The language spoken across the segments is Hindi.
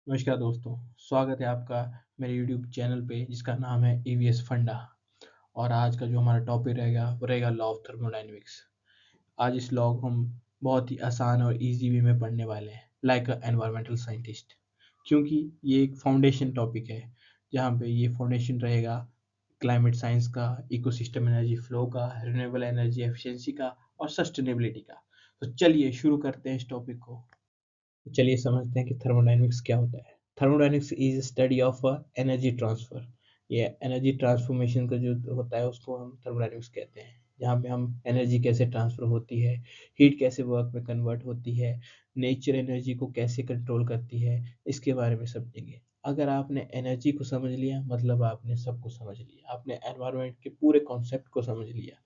नमस्कार दोस्तों, स्वागत है आपका मेरे यूट्यूब चैनल पे जिसका नाम है ईवीएस फंडा। और आज का जो हमारा टॉपिक रहेगा वो रहेगा लॉ ऑफ थर्मोडायनेमिक्स। आज इस लॉ को हम बहुत ही आसान और इजी वे में पढ़ने वाले हैं लाइक अ एनवायरमेंटल साइंटिस्ट, क्योंकि ये एक फाउंडेशन टॉपिक है जहाँ पे ये फाउंडेशन रहेगा क्लाइमेट साइंस का, इकोसिस्टम एनर्जी फ्लो का, रिन्यूएबल एनर्जी एफिशिएंसी का और सस्टेनेबिलिटी का। तो चलिए शुरू करते हैं इस टॉपिक को। तो चलिए समझते हैं कि थर्मोडायनेमिक्स क्या होता है। Thermodynamics is study of energy transfer. ये एनर्जी ट्रांसफॉर्मेशन का जो होता है उसको हम थर्मोडायनेमिक्स कहते हैं, जहाँ पे हम एनर्जी कैसे ट्रांसफर होती है, हीट कैसे वर्क में कन्वर्ट होती है, नेचर एनर्जी को कैसे कंट्रोल करती है, इसके बारे में समझेंगे। अगर आपने एनर्जी को समझ लिया मतलब आपने सब कुछ समझ लिया, आपने एनवायरनमेंट के पूरे कॉन्सेप्ट को समझ लिया।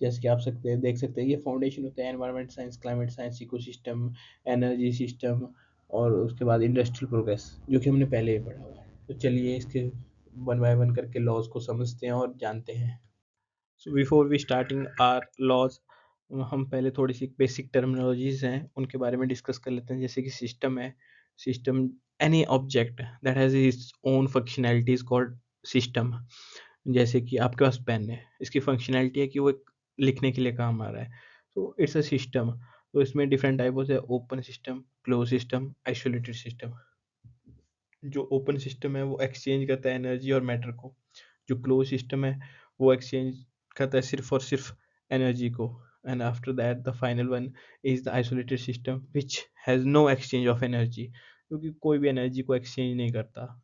जैसे कि आप देख सकते हैं ये फाउंडेशन होता है environment science, climate science, ecosystem, energy system और उसके बाद इंडस्ट्रियल प्रोग्रेस, जो कि हमने पहले ही पढ़ा हुआ है। तो चलिए इसके वन बाय वन करके लॉज को समझते हैं और जानते हैं। So before we starting our laws, हम पहले थोड़ी सी बेसिक टर्मिनोलॉजीज हैं उनके बारे में डिस्कस कर लेते हैं। जैसे कि सिस्टम है, system any object that has its own functionality is called system. जैसे कि आपके पास पेन है, इसकी फंक्शनैलिटी है कि वो एक लिखने के लिए काम आ रहा है, तो इट्स अ सिस्टम। तो इसमें डिफरेंट टाइप होते हैं, open system, close system, isolated system. जो ओपन सिस्टम है वो एक्सचेंज करता है एनर्जी और मैटर को। जो क्लोज सिस्टम है वो एक्सचेंज करता है सिर्फ और सिर्फ एनर्जी को। And after that the final one is the isolated system which has no exchange of energy, क्योंकि कोई भी एनर्जी को एक्सचेंज नहीं करता।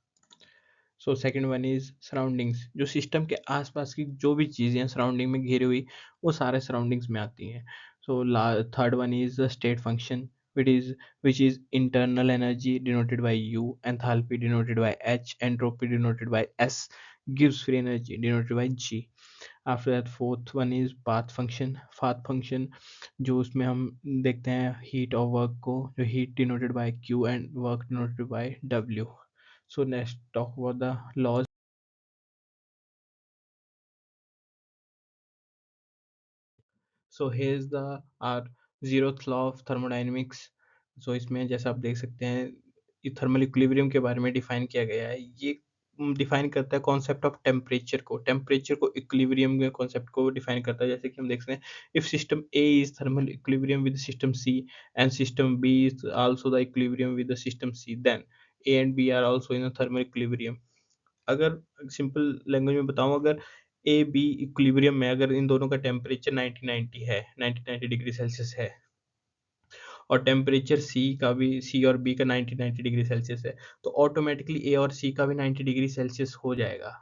So second one is surroundings. जो सिस्टम के आसपास की जो भी चीज़ें सराउंडिंग में घिरी हुई वो सारे सराउंडिंग्स में आती हैं। So third one is the state function which is internal energy denoted by U, enthalpy denoted by H, entropy denoted by S, gives free energy denoted by G. After that fourth one is path function। path function जो उसमें हम देखते हैं heat और work को, जो heat denoted by Q and work denoted by W. So next talk about the laws. So here's the our zeroth law of thermodynamics. So इसमें जैसा आप देख सकते हैं ये थर्मल इक्विलिब्रियम के बारे में डिफाइन किया गया है। ये डिफाइन करता है कॉन्सेप्ट ऑफ टेम्परेचर को इक्विलिब्रियम के कॉन्सेप्ट को डिफाइन करता है। जैसे कि हम देख सकते हैं, if system A is thermal equilibrium with system C and system B is also the equilibrium with the system C, then A and B are also in thermal equilibrium. अगर सिंपल लैंग्वेज में बताऊं, अगर ए बी इक्विलिब्रियम में अगर इन दोनों का टेम्परेचर 90 डिग्री सेल्सियस है और टेम्परेचर सी और बी का 90 डिग्री सेल्सियस है, तो ऑटोमेटिकली ए और सी का भी 90 डिग्री सेल्सियस हो जाएगा।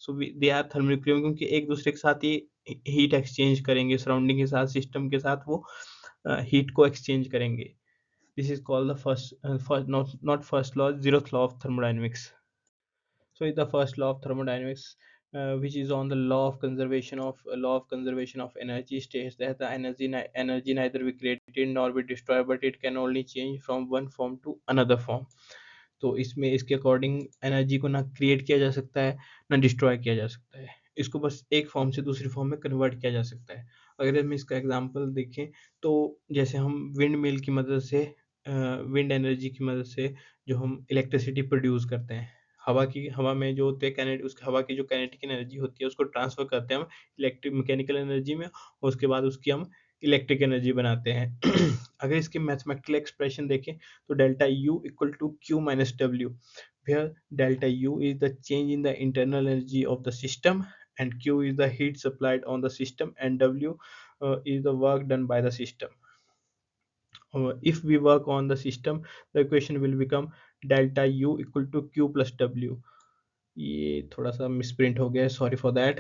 सो दे आर थर्मल इक्विलिब्रियम, क्योंकि एक दूसरे के साथ ये हीट एक्सचेंज करेंगे, सराउंडिंग के साथ, सिस्टम के साथ वो हीट को एक्सचेंज करेंगे। This is called the first not first law, zeroth law of thermodynamics. So the first law of thermodynamics, which is on the law of conservation of energy, states that the energy neither be created nor be destroyed, but it can only change from one form to another form. तो इसमें इसके अकॉर्डिंग एनर्जी को ना क्रिएट किया जा सकता है ना डिस्ट्रॉय किया जा सकता है, इसको बस एक फॉर्म से दूसरी फॉर्म में कन्वर्ट किया जा सकता है। अगर हम इसका एग्जांपल देखें तो जैसे हम विंड मिल की मदद से, विंड एनर्जी की मदद से जो हम इलेक्ट्रिसिटी प्रोड्यूस करते हैं, हवा में जो होते हैं उस हवा की जो काइनेटिक एनर्जी होती है उसको ट्रांसफर करते हैं हम इलेक्ट्रिक मैकेनिकल एनर्जी में, और उसके बाद उसकी हम इलेक्ट्रिक एनर्जी बनाते हैं। अगर इसके मैथमेटिकल एक्सप्रेशन देखें तो delta U equal to Q minus W, where delta U is the change in the internal energy of the system and Q is the heat supplied on the system and W is the work done by the system. If we work on the system, the equation will become delta U equal to Q plus W. ये थोड़ा सा मिसप्रिंट हो गया है, sorry for that.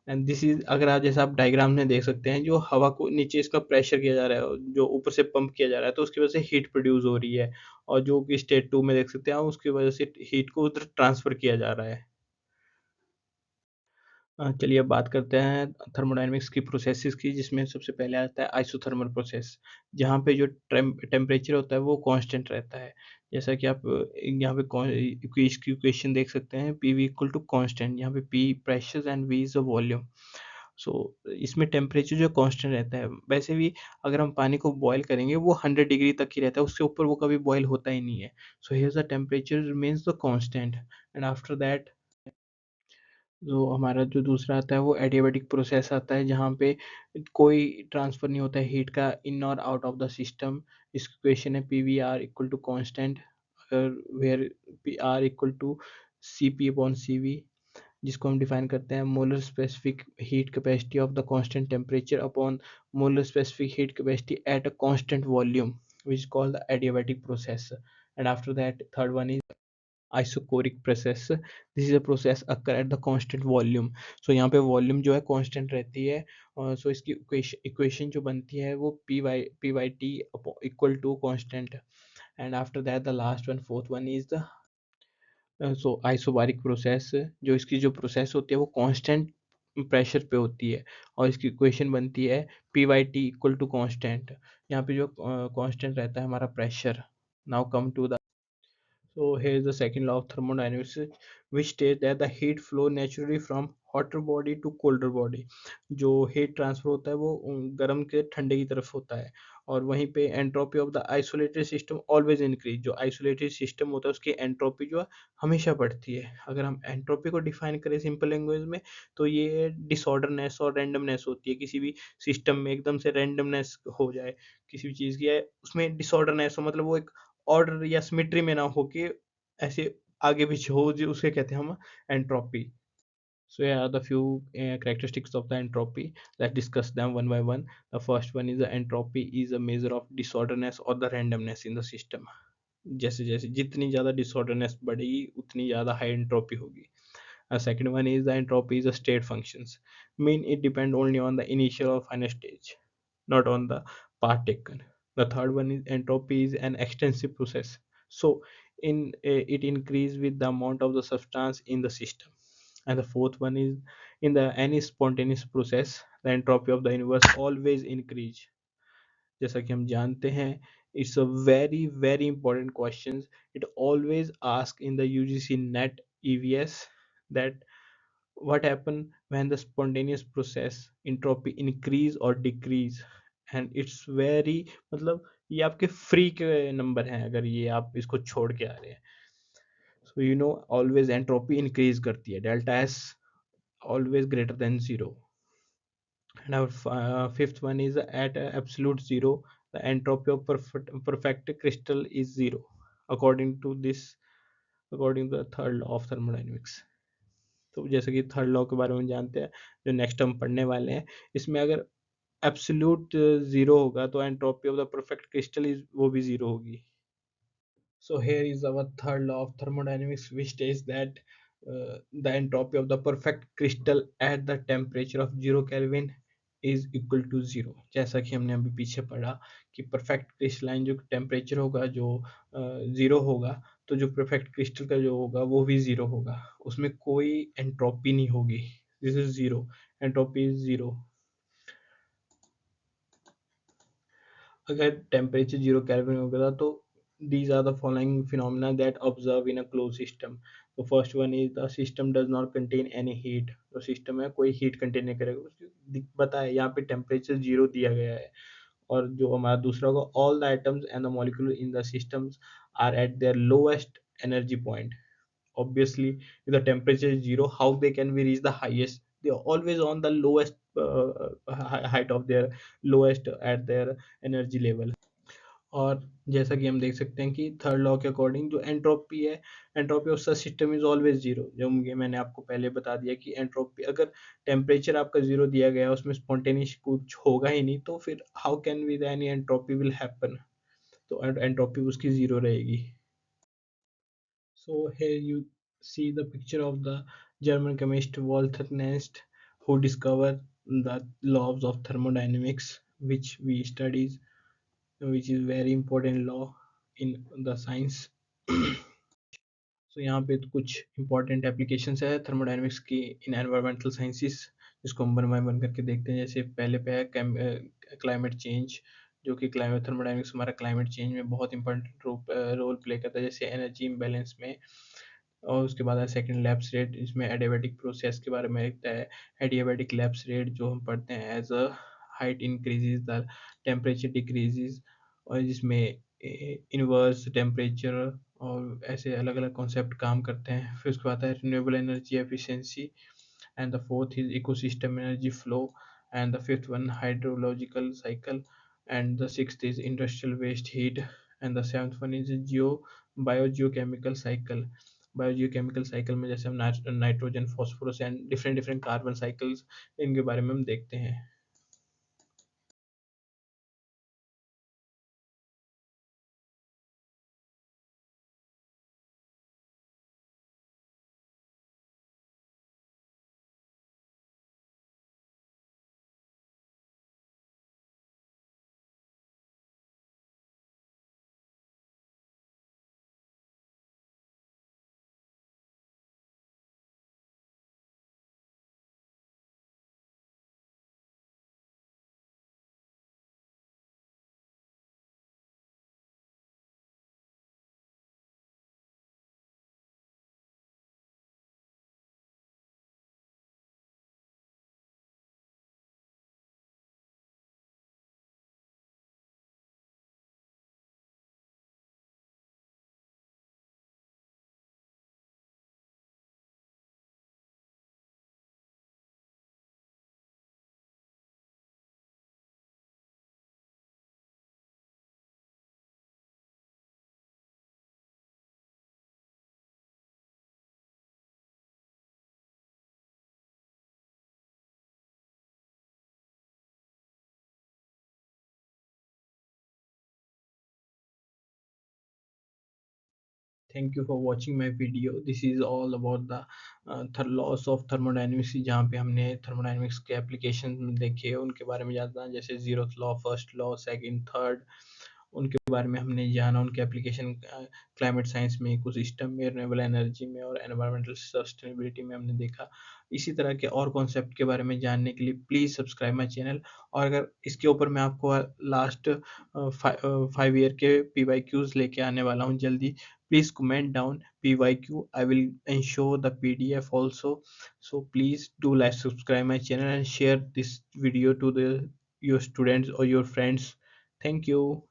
And this is, अगर आप जैसा आप डायग्राम में देख सकते हैं, जो हवा को नीचे इसका प्रेशर किया जा रहा है, जो ऊपर से पंप किया जा रहा है, तो उसकी वजह से हीट प्रोड्यूस हो रही है, और जो कि स्टेट 2 में देख सकते हैं आप, उसकी वजह से हीट को उधर ट्रांसफर किया जा रहा है। चलिए अब बात करते हैं थर्मोडायनेमिक्स की प्रोसेसेस की, जिसमें सबसे पहले आता है आइसोथर्मल प्रोसेस, जहाँ पे जो टेम्परेचर होता है वो कांस्टेंट रहता है। जैसा कि आप यहाँ पे इसकी इक्वेशन देख सकते हैं, P V equal to constant, यहाँ पे P pressure and V is the volume. So इसमें टेम्परेचर जो कांस्टेंट रहता है। वैसे भी अगर हम पानी को बॉयल करेंगे वो 100 डिग्री तक ही रहता है, उससे ऊपर वो कभी बॉयल होता ही नहीं है। So here the temperature remains the constant and after that जो हमारा जो दूसरा आता है वो एडियाबैटिक प्रोसेस आता है, जहाँ पे कोई ट्रांसफ़र नहीं होता है हीट का इन और आउट ऑफ द सिस्टम। इसकी इक्वेशन है PVR equal to constant, where P R equal to C P upon C V, जिसको हम डिफाइन करते हैं molar specific heat capacity of the constant temperature upon molar specific heat capacity at a constant volume, which is called the adiabatic process. And after that, third one is isocoric process. This is a process occur at the constant volume. So यहाँ पे वॉल्यूम जो है कांस्टेंट रहती है, सो इसकी इक्वेशन जो बनती है वो P by T equal to constant. And after that the last one fourth one is the so isobaric process. जो इसकी जो प्रोसेस होती है वो कांस्टेंट प्रेशर पे होती है और इसकी इक्वेशन बनती है P by T equal to constant. यहाँ पे जो कांस्टेंट रहता है हमारा pressure. Now come to the So here is the second law of thermodynamics, which states that the heat flow naturally from hotter body to colder body. जो heat transfer होता है वो गर्म के ठंडे की तरफ होता है, और वहीं पे entropy of the isolated system always increase। जो isolated system होता है उसकी entropy जो है हमेशा बढ़ती है। अगर हम entropy को define करें simple language में, तो ये disorderness और randomness होती है। किसी भी system में एकदम से randomness हो जाए किसी भी चीज़ की, है उसमें disorderness हो, मतलब वो एक ऑर्डर या सिमेट्री में ना हो कि ऐसे आगे पीछे हो, जो उसे कहते हैं हम entropy. So here are the few characteristics of the entropy. Let's discuss them one by one. The first one is the entropy is a measure of disorderness or the randomness in the system. जैसे जैसे जितनी ज़्यादा डिसऑर्डरनेस बढ़ेगी उतनी ज़्यादा हाई एंट्रोपी होगी। Second one is the entropy is a state functions, mean it depend only on the initial or final stage, not on the path taken. The third one is entropy is an extensive process, so it increase with the amount of the substance in the system. And the fourth one is in the any spontaneous process, the entropy of the universe always increase. जैसा कि हम जानते हैं, it's a very important questions. It always ask in the UGC net EVS that what happen when the spontaneous process entropy increase or decrease, and it's very मतलब ये आपके फ्री के नंबर हैं अगर ये आप इसको छोड़ के आ रहे हैं। So you know always entropy increase करती है, delta S always greater than zero. And our fifth one is at absolute zero, the entropy of perfect crystal is zero, according to this, according to the third law of thermodynamics. तो जैसे कि थर्ड लॉ के बारे में जानते हैं, जो नेक्स्ट हम पढ़ने वाले हैं, इसमें अगर एब्सोल्यूट जीरो होगा तो entropy of the perfect crystal is वो भी जीरो होगी। So here is our third law of thermodynamics, which states that the entropy of the perfect crystal at the temperature of 0 Kelvin is equal to zero। जैसा कि हमने अभी पीछे पढ़ा कि परफेक्ट क्रिस्टलाइन जो टेम्परेचर होगा जो ज़ीरो होगा, तो जो परफेक्ट क्रिस्टल का जो होगा वो भी ज़ीरो होगा, उसमें कोई एंट्रोपी नहीं होगी। This is zero, entropy is zero. अगर टेम्परेचर 0 केल्विन हो गया तो these are the following phenomena that observe in a closed system. तो first one is the system does not contain any heat. तो सिस्टम है कोई हीट कंटेन नहीं करेगा, पता है यहाँ पे टेम्परेचर जीरो दिया गया है। और जो हमारा दूसरा होगा all the items and the molecule in the systems are at their lowest energy point. Obviously if the temperature is zero, how they can we reach the highest? They are always on the lowest height of their lowest at their energy level। और जैसा कि हम देख सकते हैं कि थर्ड लॉ के अकॉर्डिंग जो एंट्रोपी है, entropy of such system is always zero. जो मैंने आपको पहले बता दिया कि एंट्रोपी अगर टेम्परेचर आपका जीरो दिया गया है उसमें स्पॉन्टेनियस कुछ होगा ही नहीं, तो फिर how can we any entropy will happen? तो एंट्रोपी उसकी जीरो रहेगी। So here you see the picture of the German chemist Walther Nernst, who discovered the laws of thermodynamics, which we studies, which is very important law in the science। So यहाँ पे तो कुछ important applications है thermodynamics की in environmental sciences, जिसको हम वन बाय वन करके देखते हैं। जैसे पहले पे है climate change, जो कि क्लाइमेट थर्मोडायनेमिक्स हमारा क्लाइमेट चेंज में बहुत इंपॉर्टेंट रोल प्ले करता है। जैसे एनर्जी इम्बैलेंस में और उसके बाद है सेकंड लैप्स रेट, इसमें एडियाबैटिक प्रोसेस के बारे में लिखता है। एडियाबैटिक लैप्स रेट जो हम पढ़ते हैं, as a height increases the temperature decreases, और जिसमें इनवर्स टेम्परेचर और ऐसे अलग अलग कॉन्सेप्ट काम करते हैं। फिर उसके बाद है renewable energy efficiency, and the fourth is ecosystem energy flow, and the fifth one hydrological cycle, and the sixth is industrial waste heat, and the seventh one is biogeochemical cycle। Biogeochemical cycle में जैसे हम nitrogen, phosphorus and different different carbon cycles, इनके बारे में हम देखते हैं। Thank you for watching my video. This is all about the loss of thermodynamics, जहाँ पे हमने थर्मोडाइनमिक्स के एप्लीकेशन देखे, उनके बारे में जाना, जैसे zeroth law, first law, second, third, उनके बारे में हमने जाना, उनके एप्लीकेशन क्लाइमेट साइंस में, इकोसिस्टम में, रिन्यूएबल एनर्जी में और एनवायरमेंटल सस्टेनेबिलिटी में हमने देखा। इसी तरह के और कॉन्सेप्ट के बारे में जानने के लिए प्लीज़ सब्सक्राइब माई चैनल। और अगर इसके ऊपर मैं आपको लास्ट 5 ईयर के PYQs लेके आने वाला हूँ जल्दी, please comment down PYQ. I will ensure the PDF also. So please do like, subscribe my channel and share this video to your students or your friends. Thank you.